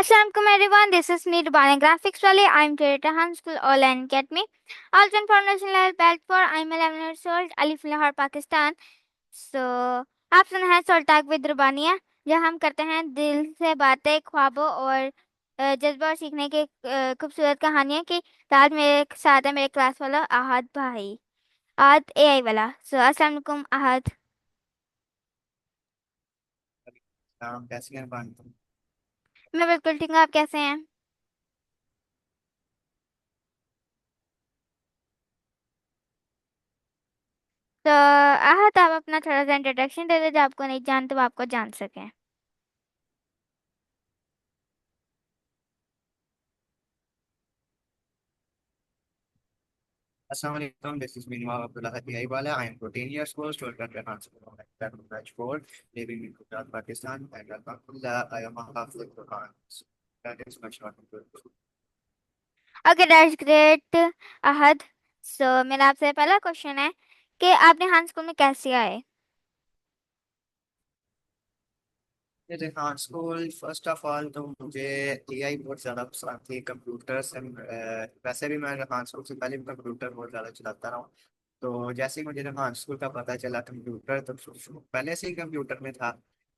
Assalamualaikum everyone, this is me Rubana Graphics Wali. I'm creator Han School Online Academy. Also information level belt for I'm 11 years old, Alif Lahore, Pakistan. So आप सुन हैं सोल्टाक with रुबानिया, जहाँ हम करते हैं दिल से बातें, ख्वाबों और जज्बा और सीखने की खूबसूरत कहानियाँ की। तो आज मेरे साथ है मेरे क्लास वाला आहद भाई, आहद एआई वाला। अस्सलाम वालेकुम आहद। नाम कैसी है बानी तुम। मैं बिल्कुल ठीक हूँ, आप कैसे हैं? तो आहत आप अपना थोड़ा सा इंट्रोडक्शन दे दो, जो आपको नहीं जानते वो आपको जान सकें। अस्सलाम वालेकुम, दिस इज मीनू अब्दुल्लाह हदी वाला। I am 14 years old, student at Hansel Batch 4, living in Gujarat, Pakistan, and alhamdulillah I am a Hafiz Quran. That is my short introduction. Okay that's great Ahad. मेरा आपसे पहला क्वेश्चन है कि आपने हान स्कूल में कैसे आए? ये हाँ स्कूल, फर्स्ट ऑफ ऑल तो मुझे एआई बहुत ज़्यादा पसंद थी, कंप्यूटर से वैसे भी मैं हाँ स्कूल से पहले भी कंप्यूटर बहुत ज़्यादा चलाता रहा हूँ। तो जैसे ही मुझे हाँ स्कूल का पता चला कंप्यूटर, तो पहले से ही कंप्यूटर में था।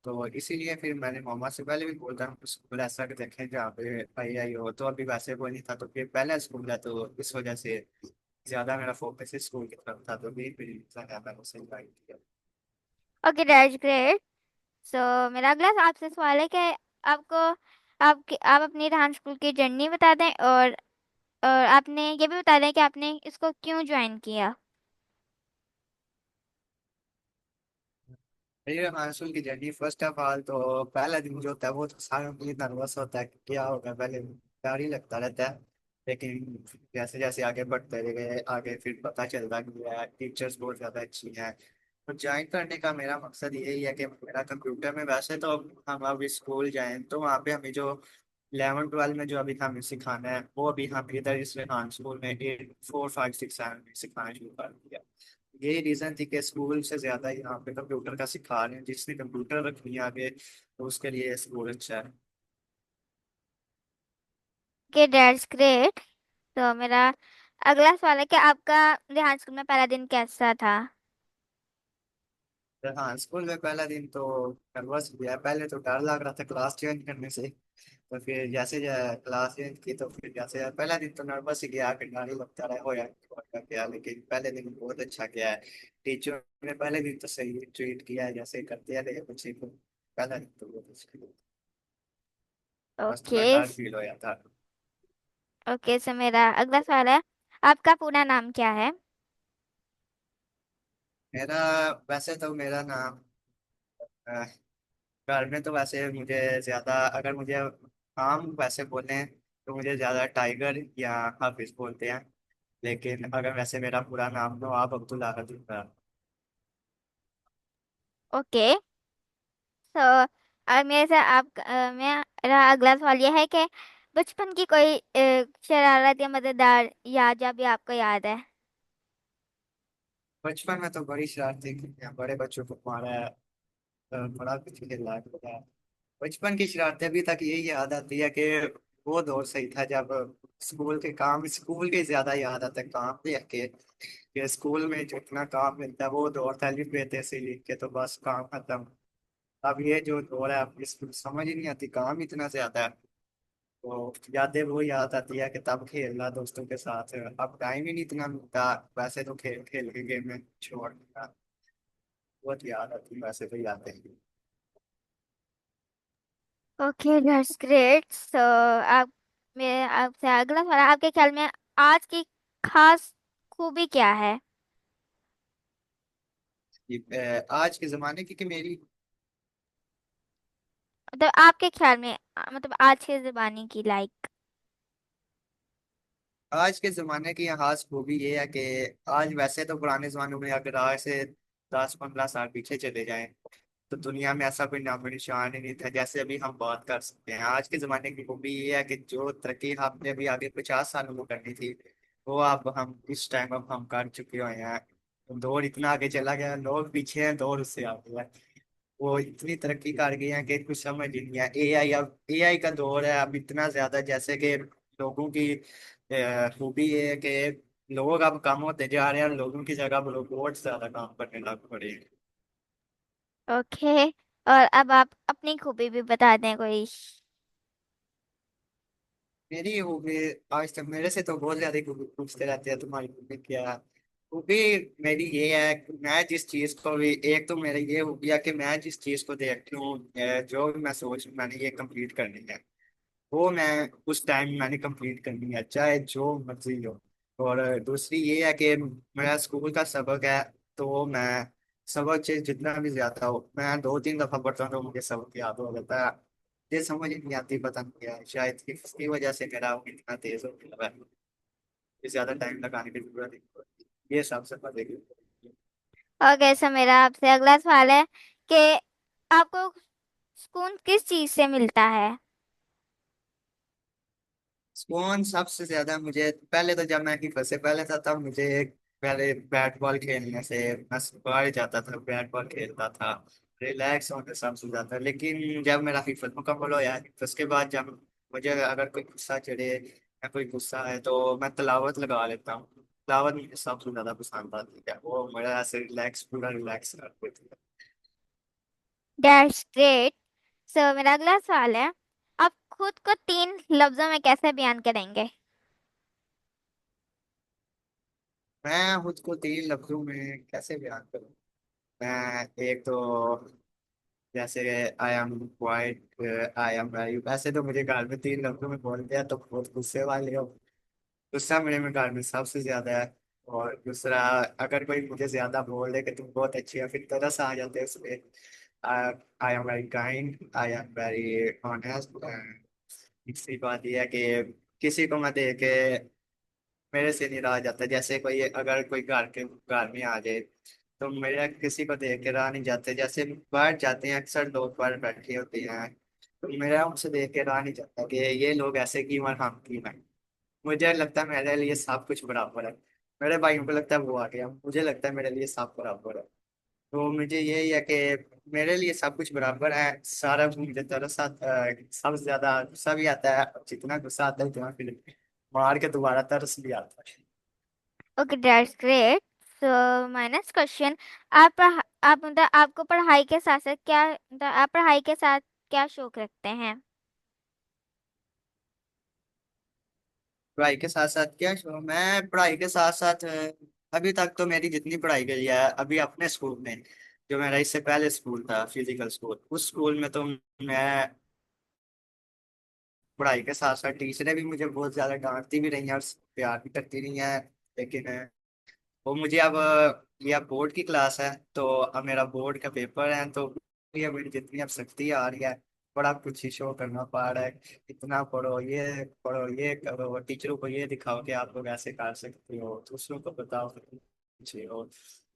तो इसीलिए फिर मैंने मामा से पहले भी बोलता हूँ स्कूल ऐसा कि देखें जहाँ पे आई हो। तो अभी वैसे कोई नहीं था, तो फिर पहला स्कूल है तो इस वजह से ज़्यादा मेरा फोकस स्कूल की तरफ था, तो भी फिर मैंने उसे ज्वाइन किया। Okay that's great. मेरा अगला आपसे सवाल है कि आपको आप अपनी हान स्कूल की जर्नी बता दें, और आपने ये भी बता दें कि आपने इसको क्यों ज्वाइन किया। मेरे मानसून की जर्नी, फर्स्ट ऑफ ऑल तो पहला दिन जो होता है वो तो सारा मुझे नर्वस होता है कि क्या होगा, पहले डर ही लगता रहता है। लेकिन जैसे जैसे आगे बढ़ते गए आगे फिर पता चलता गया टीचर्स बहुत ज़्यादा अच्छी हैं। तो ज्वाइन करने का मेरा मकसद यही है कि मेरा कंप्यूटर में, वैसे तो हम अभी स्कूल जाएं तो वहाँ पे हमें जो 11 12 में जो अभी हमें सिखाना है वो अभी हम इधर इस रेहान स्कूल में 8 4 5 6 7 में सिखाना शुरू कर दिया। यही रीजन थी कि स्कूल से ज्यादा यहाँ पे कंप्यूटर का सिखा रहे हैं, जिसने कंप्यूटर रखनी है आगे तो उसके लिए स्कूल अच्छा है। Okay that's great. मेरा अगला सवाल है कि आपका हान स्कूल में पहला दिन कैसा था? तो हाँ स्कूल में पहला दिन तो नर्वस गया, पहले तो डर लग रहा था क्लास चेंज करने से। तो फिर जैसे क्लास चेंज की तो फिर जैसे पहला दिन तो नर्वस ही गया, फिर डर ही लगता रहा हो यार क्या गया, लेकिन पहले दिन बहुत अच्छा गया है। टीचर ने पहले दिन तो सही ट्रीट किया है, जैसे करते रहे बच्चे को। पहला दिन तो बहुत अच्छा गया। बस थोड़ा ओके। डर फील होया था। ओके मेरा अगला सवाल है, आपका पूरा नाम क्या है? मेरा, वैसे तो मेरा नाम घर में तो वैसे मुझे ज्यादा, अगर मुझे काम वैसे बोले हैं तो मुझे ज्यादा टाइगर या हाफिज बोलते हैं। लेकिन अगर वैसे मेरा पूरा नाम नवाब अब्दुल अहद है। ओके। तो अब मेरे से मेरा अगला सवाल यह है कि बचपन की कोई शरारत या मजेदार याद जो भी आपको याद है। बचपन में तो बड़ी शरारतें की हैं, बड़े बच्चों को मारा है, बड़ा कुछ खेला है। बचपन की शरारतें अभी तक यही याद आती है कि वो दौर सही था जब स्कूल के ज्यादा याद आता है काम देख के। कि स्कूल में जितना काम मिलता है वो दौर था, लिख लेते से लिख के तो बस काम खत्म। अब ये जो दौर है अब इसमें समझ ही नहीं आती, काम इतना ज्यादा है। तो यादें वो याद आती है कि तब खेलना दोस्तों के साथ, अब टाइम ही नहीं इतना मिलता। वैसे तो खेल खेल के गेम में छोड़ दिया। बहुत याद आती है वैसे तो यादें। Okay that's great. आप मेरे आपसे अगला सवाल है, आपके ख्याल में आज की खास खूबी क्या है? आज के जमाने की कि मेरी, मतलब आपके ख्याल में मतलब आज के जमाने की लाइक। आज के जमाने की खास खूबी ये है कि आज, वैसे तो पुराने जमानों में अगर आज से 10 15 साल पीछे चले जाएं तो दुनिया में ऐसा कोई नामो निशान ही नहीं था जैसे अभी हम बात कर सकते हैं। आज के जमाने की खूबी ये है कि जो तरक्की हमने अभी आगे 50 सालों में करनी थी वो अब हम इस टाइम अब हम कर चुके हुए हैं। दौर इतना आगे चला गया, लोग पीछे हैं, दौर उससे आगे है। वो इतनी तरक्की कर गई है कि कुछ समझ ही नहीं है। एआई, अब एआई का दौर है, अब इतना ज्यादा, जैसे कि लोगों की खूबी ये है कि लोग अब कम होते जा रहे हैं, लोगों की जगह अब रोबोट ज्यादा काम करने लग पड़े हैं। ओके। और अब आप अपनी खूबी भी बता दें कोई। मेरी खूबी, आज तक मेरे से तो बहुत ज्यादा खूबी पूछते रहते हैं तुम्हारी खूबी क्या है। खूबी मेरी ये है कि मैं जिस चीज को भी, एक तो मेरी ये खूबी है कि मैं जिस चीज को देखती हूँ, जो भी मैं सोच मैंने ये कंप्लीट करनी है, वो मैं उस टाइम मैंने कंप्लीट करनी है, चाहे जो मर्जी हो। और दूसरी ये है कि मेरा स्कूल का सबक है, तो मैं सबक से जितना भी ज्यादा हो, मैं 2-3 दफा पढ़ता हूँ तो मुझे सबक याद हो जाता है। ये समझ ही नहीं आती, पता नहीं क्या है, शायद इसकी वजह से मेरा वो इतना तेज हो गया है, कि ज्यादा टाइम लगाने की जरूरत नहीं पड़ती। ये सबसे बड़ी। ओके, सो मेरा आपसे अगला सवाल है कि आपको सुकून किस चीज से मिलता है? सुकून सबसे ज्यादा मुझे, पहले तो जब मैं हिफर से पहले था तब मुझे पहले बैट बॉल खेलने से, मैं बाहर जाता था, बैट बॉल खेलता था, रिलैक्स होने सबसे ज्यादा। लेकिन जब मेरा हिफर मुकम्मल हो गया, उसके बाद जब मुझे अगर कोई गुस्सा चढ़े या कोई गुस्सा है तो मैं तलावत लगा लेता हूँ। तलावत मुझे सबसे ज्यादा पसंद आती है, वो मेरा ऐसे रिलैक्स, पूरा रिलैक्स कर देती है। That's great. सो मेरा अगला सवाल है, आप खुद को 3 लफ्जों में कैसे बयान करेंगे? मैं खुद को 3 लफ्जों में कैसे बयान करूँ? मैं एक तो, जैसे I am quite, I am very, वैसे तो मुझे घर में 3 लफ्जों में बोल दिया तो बहुत गुस्से वाले हो। गुस्सा मेरे में घर में सबसे ज्यादा है। और दूसरा, अगर कोई मुझे ज्यादा बोल दे कि तुम बहुत अच्छी है, फिर तरस आ जाते हैं उसमें। I am very kind, I am very honest. तीसरी बात यह है कि किसी को मैं देख के मेरे से नहीं रहा जाता, जैसे कोई, अगर कोई घर में आ जाए तो मेरा किसी को देख के रहा नहीं जाते। जैसे बाहर जाते हैं अक्सर लोग, बाहर बैठे होते हैं, तो मेरा उनसे देख के रहा नहीं जाता कि ये लोग ऐसे क्यों और हम क्यों हैं। मुझे लगता है मेरे लिए सब कुछ बराबर है। मेरे भाइयों को लगता है वो आ गया, मुझे लगता है मेरे लिए सब बराबर है। तो मुझे यही है कि मेरे लिए सब कुछ बराबर है। सारा मुझे तरस सबसे ज्यादा गुस्सा भी आता है, जितना गुस्सा आता है उतना फिर मार के दोबारा तरस भी आता है। Okay, that's great. So my next question, आप मतलब आपको पढ़ाई के साथ साथ क्या, मतलब आप पढ़ाई के साथ क्या शौक रखते हैं? पढ़ाई के साथ साथ क्या शो, मैं पढ़ाई के साथ साथ अभी तक तो मेरी जितनी पढ़ाई गई है अभी अपने स्कूल में, जो मेरा इससे पहले स्कूल था फिजिकल स्कूल, उस स्कूल में तो मैं पढ़ाई के साथ साथ, टीचरें भी मुझे बहुत ज्यादा डांटती भी रही हैं और प्यार भी करती रही हैं। लेकिन वो मुझे अब, ये अब बोर्ड की क्लास है तो अब मेरा बोर्ड का पेपर है, तो ये मेरी जितनी अब सख्ती आ रही है, बड़ा कुछ ही शो करना पड़ रहा है। इतना पढ़ो ये करो, टीचरों को ये दिखाओ कि आप लोग ऐसे कर सकते हो, दूसरों को बताओ कि तुम अच्छे हो।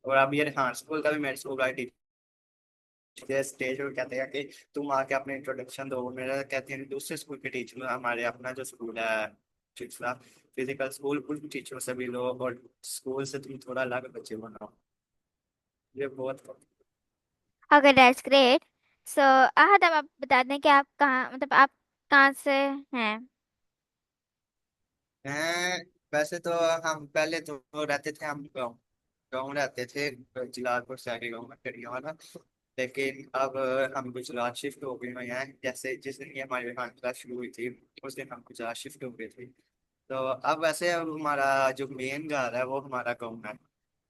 और अब ये, हाँ, स्कूल का भी, मेरे स्कूल का टीचर स्टेज पर कहते हैं कि तुम आके अपने इंट्रोडक्शन दो। मेरा कहते हैं दूसरे स्कूल के टीचर, हमारे अपना जो स्कूल है पिछला फिजिकल स्कूल, उन टीचरों से भी लो और स्कूल से तुम थोड़ा अलग बच्चे बनाओ। ये बहुत। Okay, that's great. So Ahad, अब आप बता दें कि आप कहाँ, मतलब आप कहाँ से हैं? मैं, वैसे तो हम पहले तो रहते थे, हम गाँव गाँव रहते थे, जलालपुर से आगे गाँव में करिया वाला। लेकिन अब हम गुजरात शिफ्ट हो गए हैं, जैसे जिस दिन ये हमारी विहान क्लास शुरू हुई थी उस दिन हम गुजरात शिफ्ट हो गए थे। तो अब वैसे अब हमारा जो मेन घर है वो हमारा गाँव है,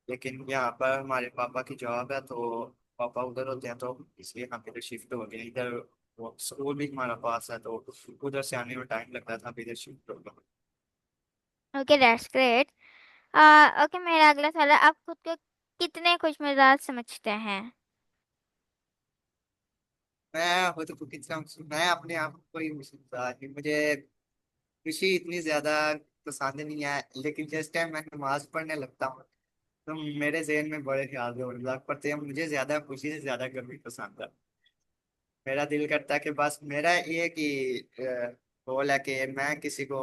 लेकिन यहाँ पर हमारे पापा की जॉब है तो पापा उधर होते हैं, तो इसलिए हम इधर शिफ्ट हो गए इधर। वो स्कूल भी हमारा पास है तो उधर से आने में टाइम लगता था, अब इधर शिफ्ट हो गए। Okay, that's great. ओके, मेरा अगला सवाल है, आप खुद को कितने खुशमिजाज समझते हैं? मैं खुद को कितना, मैं अपने आप को ही मुझे खुशी इतनी ज्यादा पसंद नहीं है, लेकिन जिस टाइम मैं नमाज पढ़ने लगता हूँ तो मेरे जहन में बड़े ख्याल लग पड़ते हैं। मुझे ज्यादा खुशी से ज्यादा गर्मी पसंद है। मेरा दिल करता है कि बस मेरा ये कि गोल है कि मैं किसी को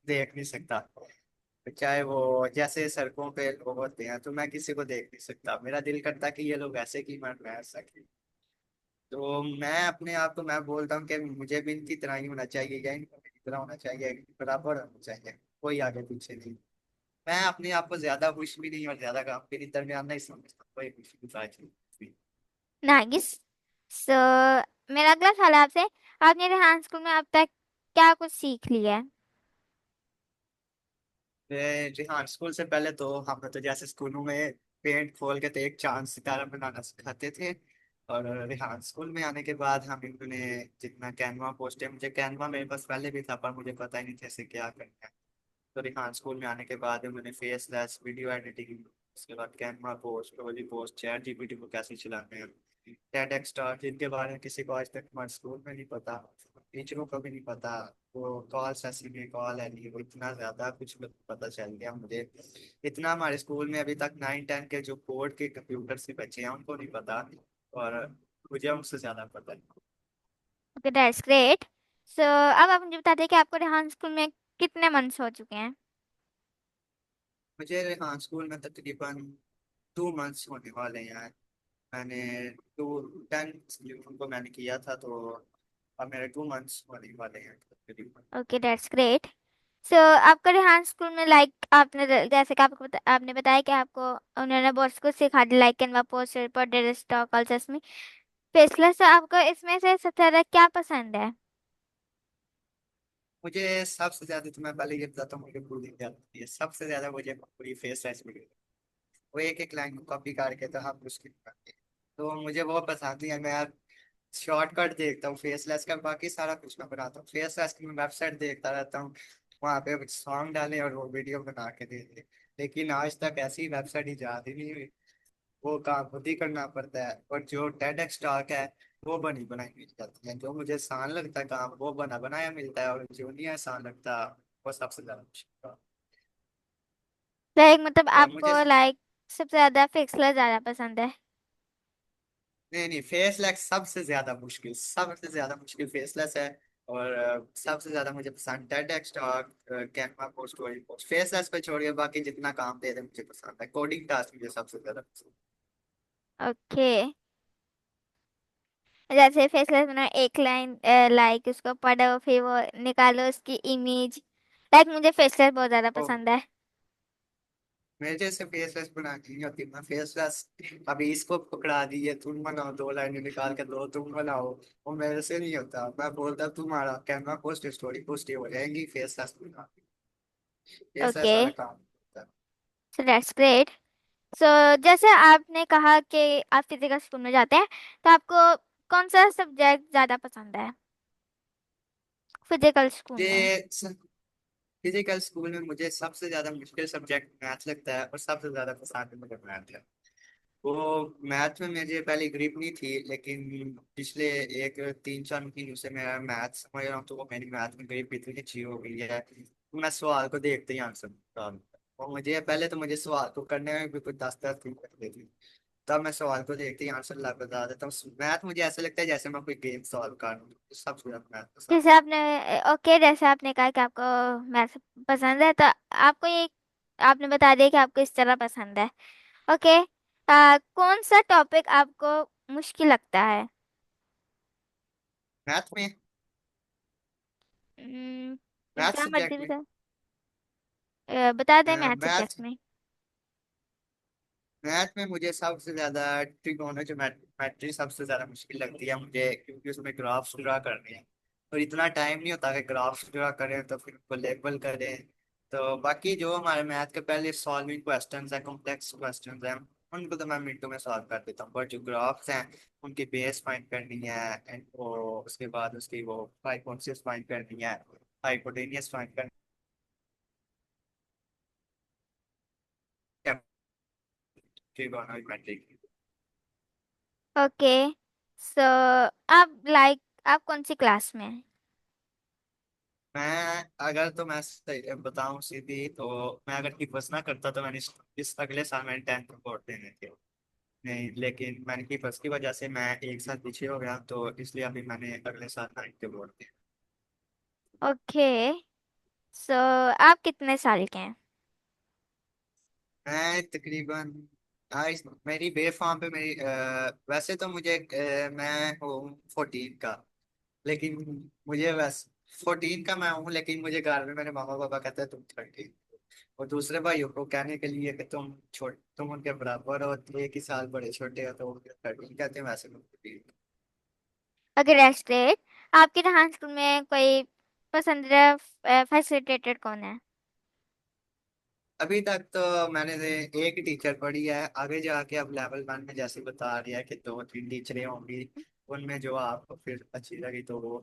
देख नहीं सकता, चाहे वो जैसे सड़कों पे लोग होते हैं तो मैं किसी को देख नहीं सकता। मेरा दिल करता है कि ये लोग ऐसे कि मैं ऐसा की। तो मैं अपने आप को मैं बोलता हूँ कि मुझे भी इनकी तरह ही होना चाहिए या इनको मेरी तरह होना चाहिए, बराबर होना चाहिए, कोई आगे पीछे नहीं। मैं अपने आप को ज्यादा खुश भी नहीं और ज्यादा काम भी नहीं, दरमियाना ही समझता हूँ, कोई खुशी की बात नहीं। नाइस। सो मेरा अगला सवाल है आपसे। आपने रेहान स्कूल में अब तक क्या कुछ सीख लिया है? जी हाँ, स्कूल से पहले तो हम तो जैसे स्कूलों में पेंट खोल के तो एक चांद सितारा बनाना सिखाते थे। और रिहान स्कूल में आने के बाद हम इन्होंने जितना कैनवा पोस्ट है, मुझे कैनवा मेरे पास पहले भी था पर मुझे पता ही नहीं था इसे क्या करना है। तो रिहान स्कूल में आने के बाद मैंने फेसलेस वीडियो एडिटिंग, उसके बाद कैनवा पोस्ट, रोली पोस्ट, चैट जीपीटी को कैसे चलाते हैं, टेड स्टार जिनके बारे में किसी को आज तक हमारे स्कूल में नहीं पता, टीचरों को भी नहीं पता। वो कॉल ऐसी भी कॉल है नहीं, वो इतना ज्यादा कुछ पता चल गया मुझे। इतना हमारे स्कूल में अभी तक 9-10 के जो बोर्ड के कंप्यूटर से बच्चे हैं उनको नहीं पता, और मुझे उनसे ज्यादा पता है। Okay, that's great. सो अब आप मुझे बताते हैं कि आपको रेहान स्कूल में कितने मंथ्स हो चुके हैं? मुझे हाँ स्कूल में तकरीबन 2 मंथ्स होने वाले हैं। मैंने 2 10 जून को मैंने किया था, तो अब मेरे 2 मंथ्स होने वाले हैं तकरीबन। Okay, that's great. सो आपका रेहान स्कूल में लाइक आपने जैसे कि आपने बताया कि आपको उन्होंने बहुत कुछ सिखा दिया, like Canva post, report, stock, ऑल्सस में फेसलेस। तो आपको इसमें से सबसे ज्यादा क्या पसंद है? मुझे सबसे ज्यादा, तो मैं पहले ये बताता हूँ, मुझे कूलिंग आती है सबसे ज्यादा, मुझे पूरी फेस साइज मिली। वो एक एक लाइन को कॉपी करके तो हम मुश्किल करते हैं, तो मुझे वो पसंद नहीं है। मैं शॉर्टकट देखता हूँ फेसलेस का, बाकी सारा कुछ मैं बनाता हूँ फेसलेस की। मैं वेबसाइट देखता रहता हूँ, वहाँ पे सॉन्ग डाले और वो वीडियो बना के दे दे। लेकिन आज तक ऐसी वेबसाइट इजाद ही नहीं हुई। वो काम खुद ही करना पड़ता है, और जो टेड स्टॉक है वो बनी बनाई मिल जाती है। जो मुझे आसान लगता है काम वो बना बनाया मिलता है, और जो नहीं आसान लगता वो सबसे ज्यादा मुश्किल है। लाइक मतलब और मुझे आपको लाइक सबसे ज्यादा फेसलेस ज्यादा पसंद है? नहीं नहीं, फेसलेस सबसे ज्यादा मुश्किल फेसलेस है। और सबसे ज्यादा मुझे पसंद टेड स्टॉक, कैनवा पोस्ट, वही पोस्ट। फेसलेस पे छोड़िए, बाकी जितना काम दे दे मुझे पसंद है। कोडिंग टास्क मुझे सबसे ज्यादा पसंद ओके। जैसे फेसलेस बना एक लाइन, लाइक उसको पढ़ो फिर वो निकालो उसकी इमेज। लाइक मुझे फेसलेस बहुत ज्यादा है। पसंद है। मेरे जैसे फेसलेस बनानी नहीं होती, मैं फेसलेस अभी इसको पकड़ा दिए, तुम बनाओ 2 लाइनें निकाल के दो, तुम बनाओ। वो मेरे से नहीं होता, मैं बोलता तुम्हारा कैनवा पोस्ट स्टोरी पोस्ट हो जाएंगी, फेसलेस बना, फेसलेस ओके, वाला काम होता है। So that's great. सो जैसे आपने कहा कि आप फिजिकल स्कूल में जाते हैं, तो आपको कौन सा सब्जेक्ट ज्यादा पसंद है फिजिकल स्कूल में? ये फिजिकल स्कूल में मुझे सबसे ज्यादा मुश्किल सब्जेक्ट मैथ लगता है, और सबसे ज्यादा पसंद है मुझे मैथ है। वो मैथ में मुझे पहले ग्रिप नहीं थी, लेकिन पिछले एक 3-4 महीनों से मैं मैथ समझ रहा हूँ, तो वो मेरी मैथ में ग्रिप इतनी अच्छी हो गई है, तो मैं सवाल को देखते ही आंसर बता दूं। और मुझे पहले तो मुझे सवाल को करने में भी कुछ 10-10 दिन लगते थे, तब मैं सवाल को देखते ही आंसर ला बता देता हूँ। मैथ मुझे ऐसा लगता है जैसे मैं कोई गेम सॉल्व कर रहा हूँ, तो सबसे ज्यादा मैथ पसंद जैसे आपने ओके, जैसे आपने कहा कि आपको मैथ पसंद है, तो आपको ये आपने बता दिया कि आपको इस तरह पसंद है। ओके, कौन सा टॉपिक आपको मुश्किल लगता है? है मैथ में। मैथ क्या मर्जी सब्जेक्ट में। बता, बता दे मैथ मैथ सब्जेक्ट में। मैथ में मुझे सबसे ज्यादा ट्रिगोनोमेट्री सबसे ज्यादा मुश्किल लगती है मुझे, क्योंकि उसमें ग्राफ्स ड्रा करने हैं, और इतना टाइम नहीं होता कि ग्राफ्स ड्रा करें तो फिर उनको लेबल करें। तो बाकी जो हमारे मैथ के पहले सॉल्विंग क्वेश्चंस हैं, कॉम्प्लेक्स क्वेश्चंस हैं, उनको तो मैं मिनटों में सॉल्व कर देता हूँ, पर जो ग्राफ्स हैं उनकी बेस फाइंड करनी है, एंड वो उसके बाद उसकी वो हाइपोथेसिस फाइंड करनी है, हाइपोटेनियस फाइंड करनी है, ट्रिगोनोमेट्री। ओके, सो आप लाइक आप कौन सी क्लास में हैं? मैं अगर तो मैं सही बताऊं सीधी, तो मैं अगर की फर्स्ट ना करता तो मैंने इस अगले साल मैंने 10th बोर्ड देने थे। नहीं, लेकिन मैंने की फर्स्ट की वजह से मैं एक साल पीछे हो गया, तो इसलिए अभी मैंने अगले साल 9th के बोर्ड दिए। ओके, सो आप कितने साल के हैं? मैं तकरीबन हाँ मेरी बे फॉर्म पे मेरी वैसे तो मुझे मैं हूँ 14 का, लेकिन मुझे वैसे 14 का मैं हूँ, लेकिन मुझे घर में मेरे मामा पापा कहते हैं तुम 13। और दूसरे भाइयों को कहने के लिए कि तुम उनके बराबर हो, 1 ही साल बड़े छोटे हो, तो उनके 13 कहते हैं, वैसे मैं 14। Okay that's great. आपके डांस स्कूल में कोई पसंदीदा फैसिलिटेटर कौन है? अभी तक तो मैंने एक टीचर पढ़ी है, आगे जाके अब लेवल 1 में जैसे बता रही है कि 2 3 टीचरें होंगी, उनमें जो आपको फिर अच्छी लगी तो वो।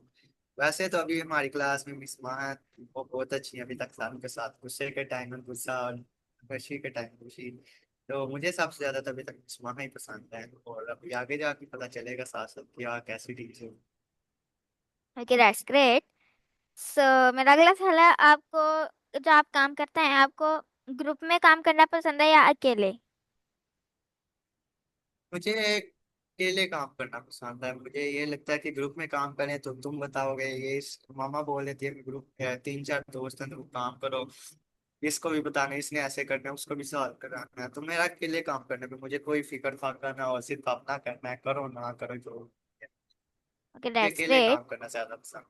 वैसे तो अभी हमारी क्लास में मिस माँ है, वो बहुत अच्छी है अभी तक, सारों के साथ गुस्से के टाइम में गुस्सा और खुशी के टाइम खुशी। तो मुझे सबसे ज्यादा तो अभी तक मिस माँ ही पसंद है, और अभी आगे जाके पता चलेगा साथ साथ कि हाँ कैसी teacher. Okay that's great. So मेरा अगला सवाल है, आपको जो आप काम करते हैं, आपको ग्रुप में काम करना पसंद है या अकेले? मुझे अकेले काम करना पसंद है। मुझे ये लगता है कि ग्रुप में काम करें तो तुम बताओगे, मामा बोल देती है ग्रुप है 3 4 दोस्त हैं तो काम करो, इसको भी बताना इसने ऐसे करना है, उसको भी सवाल कराना है। तो मेरा अकेले काम करने पे मुझे कोई फिक्र फाका ना हो, सिर्फ अपना करना है, करो ना करो जो। ओके मुझे दैट्स अकेले ग्रेट। काम करना ज्यादा पसंद।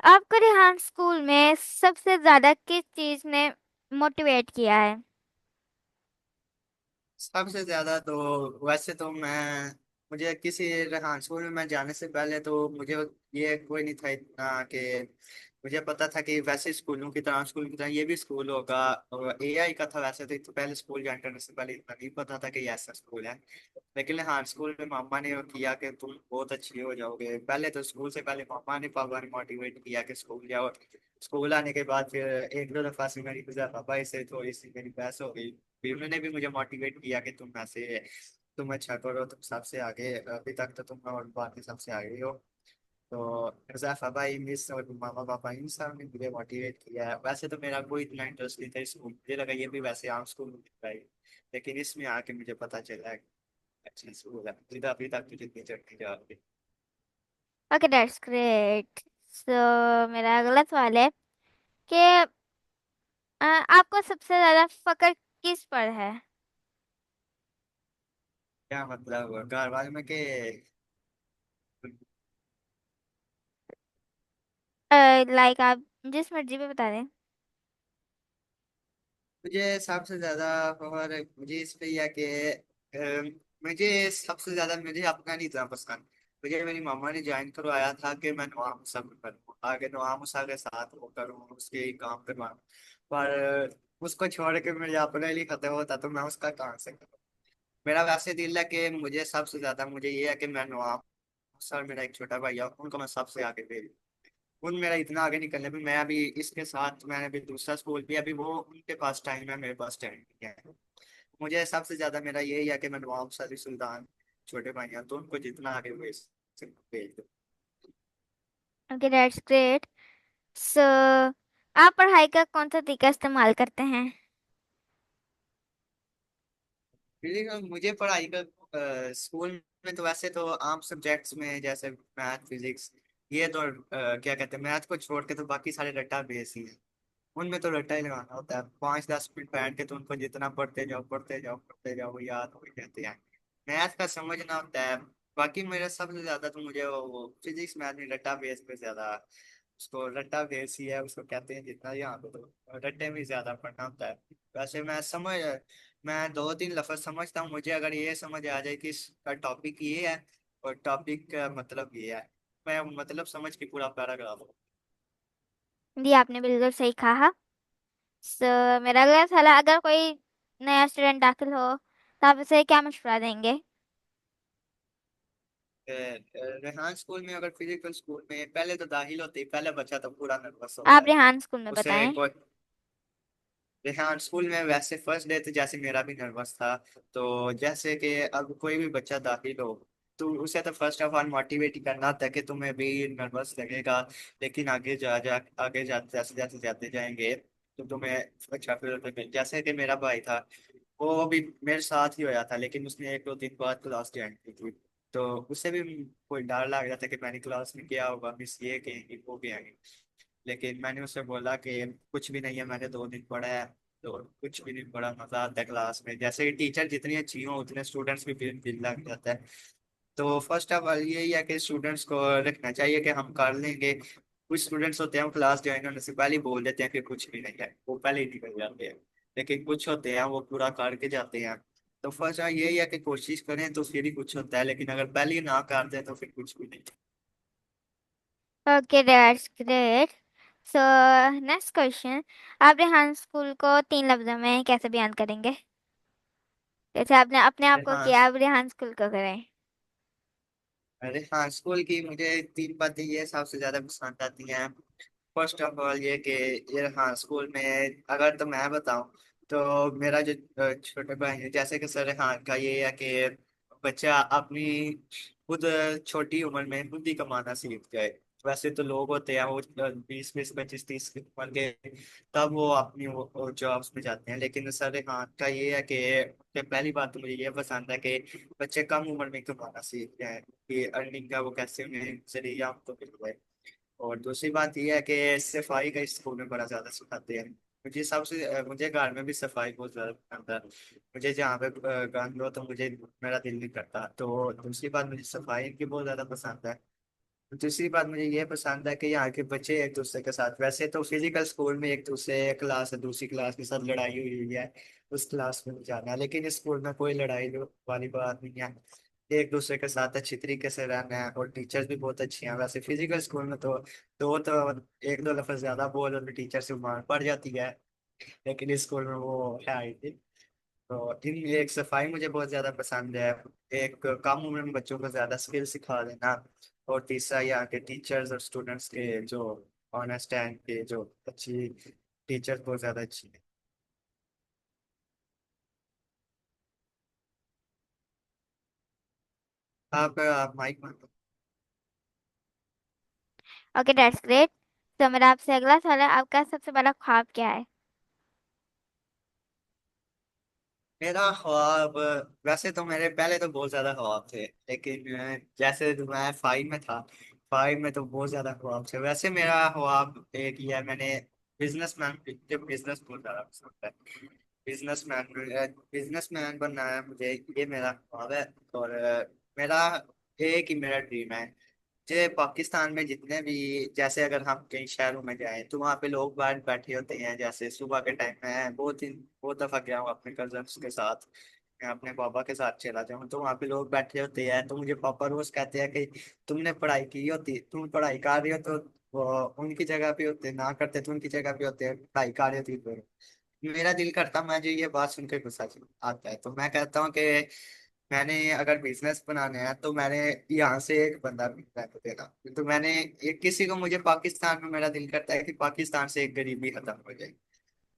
आपको रेहान स्कूल में सबसे ज्यादा किस चीज ने मोटिवेट किया है? सबसे ज्यादा तो वैसे तो मुझे किसी रेहान स्कूल में मैं जाने से पहले तो मुझे ये कोई नहीं था इतना कि मुझे पता था कि वैसे स्कूल की तरह ये भी स्कूल होगा। और एआई का था वैसे, तो पहले स्कूल ज्वाइन करने से पहले इतना नहीं पता था कि ये ऐसा स्कूल है। लेकिन हाँ, स्कूल में मामा ने वो किया कि तुम बहुत अच्छी हो जाओगे, पहले तो स्कूल से पहले मामा ने पापा ने मोटिवेट किया कि स्कूल जाओ। स्कूल आने के बाद फिर 1 2 दफा से मेरी पापा से थोड़ी सी मेरी बहस हो गई, फिर उन्होंने भी मुझे मोटिवेट किया कि तुम अच्छा करो, तुम सबसे आगे, अभी तक तो तुम और बाकी सबसे आगे हो। तो हुज़ैफा भाई, मिस और मामा पापा, इन सब ने मुझे मोटिवेट किया है। वैसे तो मेरा कोई इतना इंटरेस्ट नहीं था स्कूल, मुझे लगा ये भी वैसे आम स्कूल में दिख रहा है, लेकिन इसमें आके मुझे पता चला है अच्छा स्कूल है, जिधर अभी तक मुझे जितनी चढ़ती जा रही है। Okay that's great. सो मेरा अगला सवाल है कि आपको सबसे ज्यादा फक्र किस पर है? क्या मतलब घर वाले में के? लाइक आप जिस मर्जी पे बता दें। मुझे सबसे ज्यादा और मुझे इस पे यह कि मुझे सबसे ज्यादा मुझे अपना नहीं था पसंद। मुझे मेरी मामा ने ज्वाइन करवाया था कि मैं नवाब मूसा को करूँ, आगे नवाब मूसा के साथ वो करूँ, उसके ही काम करवाऊँ। पर उसको छोड़ के मुझे अपने लिए खत्म होता तो मैं उसका कहाँ से करूँ। मेरा वैसे दिल है कि मुझे सबसे ज्यादा मुझे ये है कि मैं नवाब मूसा और मेरा एक छोटा भाई है, उनको मैं सबसे आगे भेजूँ। उन मेरा इतना आगे निकलने पे मैं अभी इसके साथ, मैंने अभी दूसरा स्कूल भी, अभी वो उनके पास टाइम है, मेरे पास टाइम नहीं है। मुझे सबसे ज्यादा मेरा यही है कि मैं नवाब सरी सुल्तान छोटे भाई हैं तो उनको जितना आगे भेज दो। Okay that's great. सो आप पढ़ाई का कौन सा तरीका इस्तेमाल करते हैं? फिजिकल मुझे पढ़ाई का स्कूल में तो वैसे तो आम सब्जेक्ट्स में जैसे मैथ फिजिक्स, ये तो क्या कहते हैं, मैथ को छोड़ के तो बाकी सारे रट्टा बेस ही है। उनमें तो रट्टा ही लगाना होता है, 5 10 मिनट बैठ के तो उनको जितना पढ़ते जाओ पढ़ते जाओ पढ़ते जाओ, वो याद हो जाते हैं। मैथ का समझना होता है। बाकी मेरा सबसे ज्यादा तो मुझे वो फिजिक्स मैथ में रट्टा बेस पे ज्यादा, उसको रट्टा बेस ही है उसको कहते हैं जितना, यहाँ पे तो रट्टे में ज्यादा पढ़ना होता है। वैसे मैं 2 3 लफ्ज समझता हूँ, मुझे अगर ये समझ आ जाए कि इसका टॉपिक ये है और टॉपिक का मतलब ये है, मैं मतलब समझ के पूरा पैराग्राफ। जी आपने बिल्कुल सही कहा। सो मेरा अगला सवाल है, अगर कोई नया स्टूडेंट दाखिल हो तो आप उसे क्या मशवरा देंगे? रेहान स्कूल में, अगर फिजिकल स्कूल में पहले तो दाखिल होते ही पहले बच्चा तो पूरा नर्वस होता आप है। रेहान स्कूल में उसे बताएं। कोई रेहान स्कूल में वैसे फर्स्ट डे तो जैसे मेरा भी नर्वस था, तो जैसे कि अब कोई भी बच्चा दाखिल हो तो उसे तो फर्स्ट ऑफ ऑल मोटिवेट ही करना था कि तुम्हें भी नर्वस लगेगा, लेकिन आगे जाते जैसे जैसे जाते जाएंगे तो तुम्हें अच्छा फील होता है। जैसे कि मेरा भाई था, वो भी मेरे साथ ही होया था, लेकिन उसने 1 2 दिन बाद क्लास ज्वाइन की थी, तो उससे भी कोई डर लग रहा था कि मैंने क्लास में किया होगा, मिस ये कहेंगी वो कहेंगी। लेकिन मैंने उससे बोला कि कुछ भी नहीं है, मैंने 2 दिन पढ़ा है, तो कुछ भी नहीं, बड़ा मजा आता है क्लास में। जैसे टीचर जितनी अच्छी हो उतने स्टूडेंट्स भी दिल लग जाता है। तो फर्स्ट ऑफ ऑल यही है कि स्टूडेंट्स को रखना चाहिए कि हम कर लेंगे। कुछ स्टूडेंट्स होते हैं वो क्लास ज्वाइन होने से पहले ही बोल देते हैं कि कुछ भी नहीं है, वो पहले ही निकल जाते हैं। लेकिन कुछ होते हैं वो पूरा करके जाते हैं। तो फर्स्ट यही है कि कोशिश करें तो फिर ही कुछ होता है, लेकिन अगर पहले ही ना करते हैं तो फिर कुछ भी नहीं। Okay, that's great. So next question, आप रेहान स्कूल को 3 लफ्जों में कैसे बयान करेंगे? जैसे आपने अपने आप को हाँ। किया, आप रेहान स्कूल को करें। अरे हाँ, स्कूल की मुझे तीन बातें ये सबसे ज्यादा पसंद आती हैं। फर्स्ट ऑफ ऑल ये कि ये हाँ, स्कूल में अगर तो मैं बताऊं तो मेरा जो छोटे भाई है, जैसे कि सर हाँ का ये है कि बच्चा अपनी खुद छोटी उम्र में खुद ही कमाना सीख जाए। वैसे तो लोग होते हैं वो 20 20 25 30 की उम्र के तब वो अपनी वो जॉब्स में जाते हैं, लेकिन सर हाँ का ये है कि पहली बात तो मुझे ये पसंद है कि बच्चे कम उम्र में कमाना सीख जाए, कि अर्निंग का वो कैसे उन्हें जरिया तो मिल जाए। और दूसरी बात यह है कि सफाई का स्कूल में बड़ा ज्यादा सिखाते हैं। मुझे घर में भी सफाई बहुत ज्यादा पसंद है। मुझे जहाँ पे गंद हो तो मुझे मेरा दिल नहीं करता। तो दूसरी बात, मुझे सफाई की बहुत ज्यादा पसंद है। दूसरी बात मुझे ये पसंद है कि यहाँ के बच्चे एक दूसरे के साथ, वैसे तो फिजिकल स्कूल में एक दूसरे क्लास है दूसरी क्लास के साथ लड़ाई हुई हुई है, उस क्लास में नहीं जाना, लेकिन इस स्कूल में कोई लड़ाई वाली बात नहीं है। एक दूसरे के साथ अच्छी तरीके से रहना है, और टीचर्स भी बहुत अच्छी हैं। वैसे फिजिकल स्कूल में तो एक दो लफ्ज ज्यादा बोल और टीचर से मार पड़ जाती है, लेकिन इस स्कूल में वो है ही नहीं। तो इन एक सफाई मुझे बहुत ज्यादा पसंद है। एक कम उम्र में बच्चों को ज्यादा स्किल सिखा देना। और तीसरा यहाँ के टीचर्स और स्टूडेंट्स के जो ऑनेस्ट हैं, के जो अच्छी टीचर्स बहुत ज्यादा अच्छी है। आप माइक में। Okay, that's great. तो मेरा आपसे अगला सवाल है, आपका सबसे बड़ा ख्वाब क्या है? मेरा ख्वाब, वैसे तो मेरे पहले तो बहुत ज्यादा ख्वाब थे, लेकिन जैसे तो मैं 5 में था, 5 में तो बहुत ज्यादा ख्वाब थे। वैसे मेरा ख्वाब एक ही है, मैंने बिजनेसमैन, बिजनेस बहुत ज्यादा पसंद है। बिजनेसमैन बिजनेसमैन बनना है मुझे, ये मेरा ख्वाब है। और मेरा एक ही मेरा ड्रीम है। जे पाकिस्तान में जितने भी, जैसे अगर हम कई शहरों में जाएं तो वहाँ पे लोग बाहर बैठे होते हैं, जैसे सुबह के टाइम में बहुत दफा गया हूँ अपने कजन्स के साथ। मैं अपने पापा के साथ चला जाऊँ तो वहाँ पे लोग बैठे होते हैं, तो मुझे पापा रोज कहते हैं कि तुमने पढ़ाई की होती, तुम पढ़ाई कर रही हो तो वो उनकी जगह पे होते, ना करते तो उनकी जगह पे होते, पढ़ाई कर रही होती तो। मेरा दिल करता, मुझे ये बात सुन के गुस्सा आता है, तो मैं कहता हूँ कि मैंने अगर बिजनेस बनाना है तो मैंने यहाँ से एक बंदा भी को देना। तो मैंने एक किसी को, मुझे पाकिस्तान में मेरा दिल करता है कि पाकिस्तान से एक गरीबी खत्म हो जाए,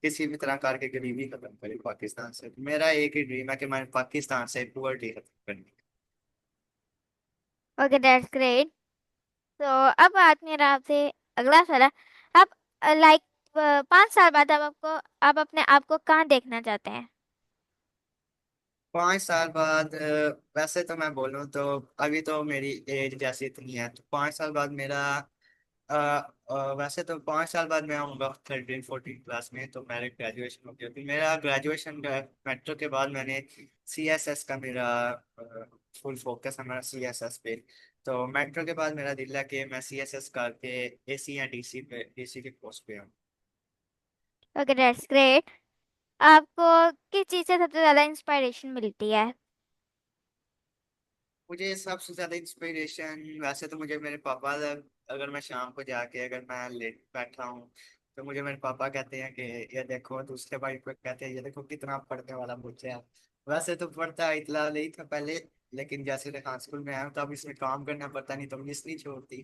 किसी भी तरह करके गरीबी खत्म करे पाकिस्तान से। तो मेरा एक ही ड्रीम है कि मैंने पाकिस्तान से पुअर्टी खत्म करनी ओके, दैट्स ग्रेट। तो अब बात मेरा आपसे अगला सवाल है, आप लाइक 5 साल बाद आप अपने आप को कहाँ देखना चाहते हैं? 5 साल बाद। वैसे तो मैं बोलूँ तो अभी तो मेरी एज जैसी इतनी है, तो 5 साल बाद मेरा वैसे तो 5 साल बाद मैं आऊँगा 13 14 क्लास में, तो मेरे ग्रेजुएशन हो गया। फिर मेरा ग्रेजुएशन मेट्रो के बाद मैंने CSS का मेरा फुल फोकस है मेरा CSS पे। तो मेट्रो के बाद मेरा दिल है कि मैं CSS करके AC या DC के पोस्ट पे हूँ। Okay, that's great. आपको किस चीज़ से सबसे ज़्यादा इंस्पायरेशन मिलती है? मुझे सबसे ज्यादा इंस्पिरेशन, वैसे तो मुझे मेरे पापा, अगर मैं शाम को जाके अगर मैं लेट बैठा हूँ तो मुझे मेरे पापा कहते हैं कि ये देखो, दूसरे भाई को कहते हैं ये देखो कितना पढ़ने वाला बच्चा है। वैसे तो पढ़ता इतना नहीं था पहले, लेकिन जैसे हाई स्कूल में आया हूं, तो अब इसमें काम करना पड़ता, नहीं तो मिस नहीं छोड़ती,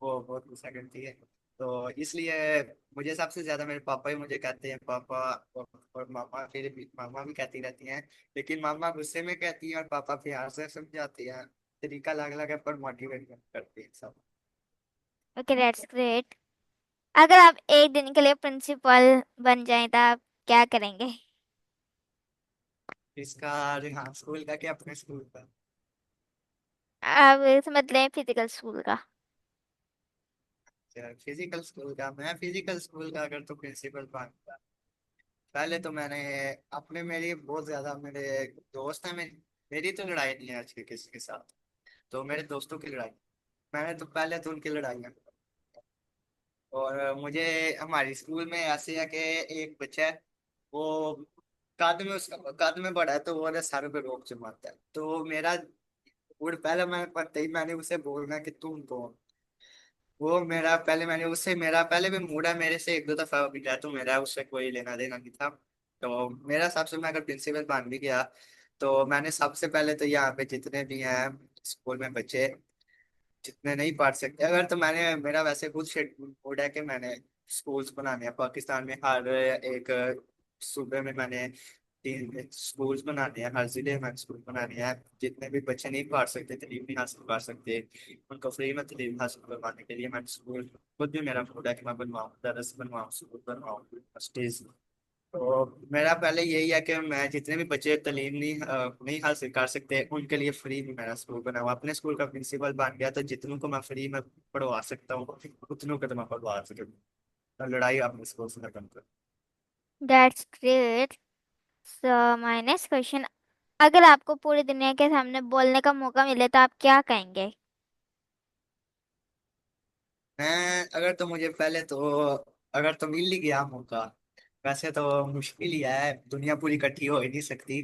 वो बहुत गुस्सा करती है। तो इसलिए मुझे सबसे ज्यादा मेरे पापा ही मुझे कहते हैं, पापा और मामा, फिर भी मामा भी कहती रहती हैं, लेकिन मामा गुस्से में कहती है और पापा प्यार से समझाती है। तरीका अलग अलग है पर मोटिवेट करती है सब। Okay, that's great. अगर आप एक दिन के लिए प्रिंसिपल बन जाएं तो आप क्या करेंगे? इसका, हाँ, स्कूल का क्या अपने स्कूल का? आप समझ लें फिजिकल स्कूल का। फिजिकल स्कूल का, मैं फिजिकल स्कूल का अगर तो प्रिंसिपल बनता पहले तो मैंने अपने, मेरी बहुत ज्यादा मेरे दोस्त हैं, मेरी तो लड़ाई नहीं है आज के किसी के साथ, तो मेरे दोस्तों की लड़ाई। मैंने तो पहले तो उनकी लड़ाइयाँ। और मुझे हमारे स्कूल में ऐसे है कि एक बच्चा है, वो कद में, उसका कद में बड़ा है, तो वो ना सर पे रोक जमाता है, तो मेरा और पहले मैं पढ़ते ही मैंने उसे बोलना कि तुम कौन। वो मेरा पहले, मैंने उससे, मेरा पहले भी मूडा मेरे से एक दो दफा पिटा, तो मेरा उससे कोई लेना देना नहीं था। तो मेरा सबसे, मैं अगर प्रिंसिपल बन भी गया, तो मैंने सबसे पहले तो यहाँ पे जितने भी हैं स्कूल में बच्चे, जितने नहीं पढ़ सकते, अगर तो मैंने, मेरा वैसे खुद मूड है कि मैंने स्कूल्स बनाने हैं पाकिस्तान में, हर एक सूबे में मैंने 3 स्कूल्स बनाने हैं, हर जिले में स्कूल बनाने हैं। जितने भी बच्चे नहीं पढ़ सकते, तालीम नहीं हासिल कर सकते, उनको फ्री में तालीम हासिल करवाने के लिए मैं स्कूल, खुद भी मेरा मूड है कि मैं बनवाऊँ, दरस बनवाऊँ, स्कूल बनवाऊँ, यूनिवर्सिटीज। तो मेरा पहले यही है कि मैं जितने भी बच्चे तालीम नहीं हासिल कर सकते, उनके लिए फ्री में मेरा स्कूल बना हुआ। अपने स्कूल का प्रिंसिपल बन गया, तो जितनों को मैं फ्री में पढ़वा सकता हूँ, उतनों को तो मैं पढ़वा सकता हूँ। तो लड़ाई अपने स्कूल से खत्म कर। That's great. So my next question, अगर आपको पूरी दुनिया के सामने बोलने का मौका मिले तो आप क्या कहेंगे? मैं अगर तो मुझे पहले तो, अगर तो मिल ही गया मौका, वैसे तो मुश्किल ही है, दुनिया पूरी इकट्ठी हो ही नहीं सकती,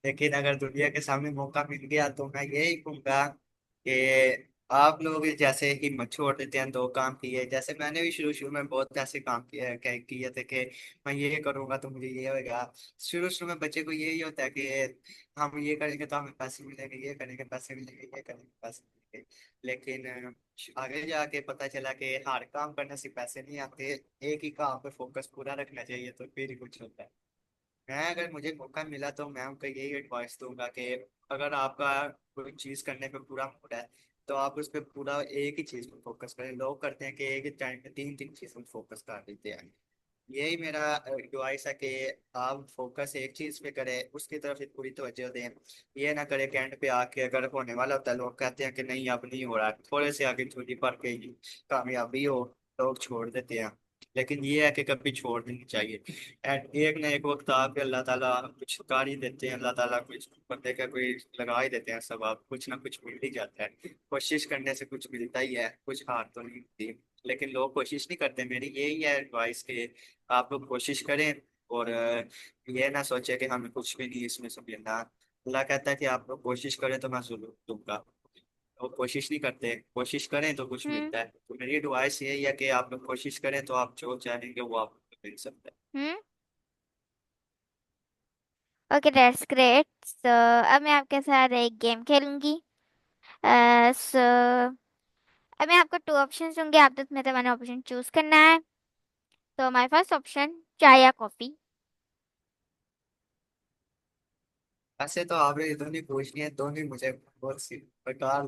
लेकिन अगर दुनिया के सामने मौका मिल गया तो मैं यही कहूंगा कि आप लोग जैसे हिम्मत छोड़ देते हैं, 2 काम किए, जैसे मैंने भी शुरू शुरू में बहुत ऐसे काम किए थे कि मैं ये करूंगा तो मुझे ये होगा। शुरू शुरू में बच्चे को यही होता है कि हम ये करेंगे तो हमें पैसे मिलेंगे, ये करेंगे पैसे मिलेंगे, ये करेंगे पैसे मिलेंगे। लेकिन आगे जाके पता चला कि हर काम करने से पैसे नहीं आते, एक ही काम पे फोकस पूरा रखना चाहिए तो फिर ही कुछ होता है। मैं अगर मुझे मौका मिला तो मैं उनको यही एडवाइस दूंगा कि अगर आपका कोई चीज करने पे पूरा मूड है, तो आप उस पर पूरा एक ही चीज पे फोकस करें। लोग करते हैं कि एक ही टाइम पे 3 3 चीजों पे फोकस कर देते हैं। यही मेरा एडवाइस है कि आप फोकस एक चीज पे करें, उसकी तरफ ही पूरी तवज्जो दें। ये ना करें कि एंड पे आके अगर होने वाला होता है, लोग कहते हैं कि नहीं अब नहीं हो रहा, थोड़े से आगे छोटी पर के कामयाबी हो, लोग छोड़ देते हैं। लेकिन ये है कि कभी छोड़ नहीं चाहिए। एंड एक ना एक वक्त आके अल्लाह ताला कुछ कर ही देते हैं, अल्लाह ताला कुछ बंदे का कोई लगा ही देते हैं सब, आप कुछ ना कुछ मिल ही जाता है। कोशिश करने से कुछ मिलता ही है, कुछ हार तो नहीं होती, लेकिन लोग कोशिश नहीं करते। मेरी यही है एडवाइस कि आप लोग कोशिश करें, और ये ना सोचे कि हमें कुछ भी नहीं इसमें से मिलना। अल्लाह कहता है कि आप लोग कोशिश करें तो मैं जरूर दूंगा। तो कोशिश नहीं करते, कोशिश करें तो कुछ हम्म। मिलता है। तो मेरी एडवाइस यही है कि आप लोग कोशिश करें, तो आप जो चाहेंगे वो आपको मिल सकता है। Hmm. Okay, that's great. So अब मैं आपके साथ एक गेम खेलूंगी। सो अब मैं आपको 2 ऑप्शन दूंगी, आप में से 1 ऑप्शन चूज करना है। तो माय फर्स्ट ऑप्शन, चाय या कॉफी? ऐसे तो आपने ये दोनों पूछनी है, दोनों मुझे बहुत सी प्रकार।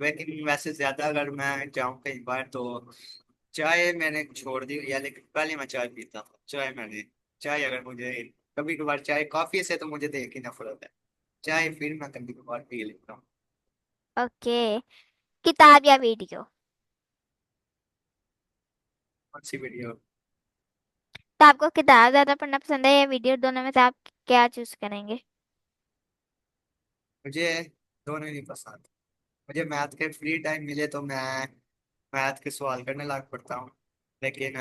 लेकिन वैसे ज्यादा अगर मैं जाऊँ कई बार तो चाय मैंने छोड़ दी या, लेकिन पहले मैं चाय पीता था। चाय अगर मुझे कभी कभार, चाय कॉफी से तो मुझे देख ही नफरत है, चाय फिर मैं कभी कभार पी लेता हूँ। ओके, किताब या वीडियो? कौन सी वीडियो? तो आपको किताब ज्यादा पढ़ना पसंद है या वीडियो, दोनों में से आप क्या चूज करेंगे? मुझे दोनों नहीं पसंद। मुझे मैथ के फ्री टाइम मिले तो मैं मैथ के सवाल करने लग पड़ता हूँ। लेकिन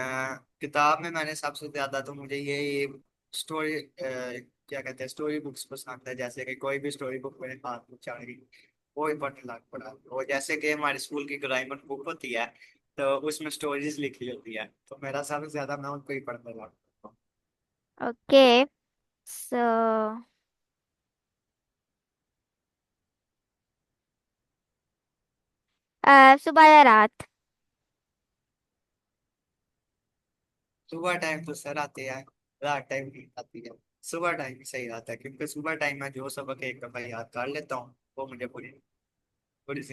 किताब में मैंने सबसे ज्यादा तो मुझे यही स्टोरी, क्या कहते हैं, स्टोरी बुक्स पसंद है। जैसे कि कोई भी स्टोरी बुक मेरे हाथ में चढ़ गई, वो ही पढ़ने लग पड़ा। और जैसे कि हमारे स्कूल की ग्रामर बुक होती है, तो उसमें स्टोरीज लिखी होती है, तो मेरा सबसे ज्यादा मैं उनको ही पढ़ने लग पड़ता हूँ। ओके। सो सुबह या रात? सुबह टाइम तो सर आते हैं, रात टाइम नहीं आती है। सुबह टाइम ही सही आता है, क्योंकि सुबह टाइम में जो सबक एक दफा याद कर लेता हूँ, वो मुझे पूरी पूरी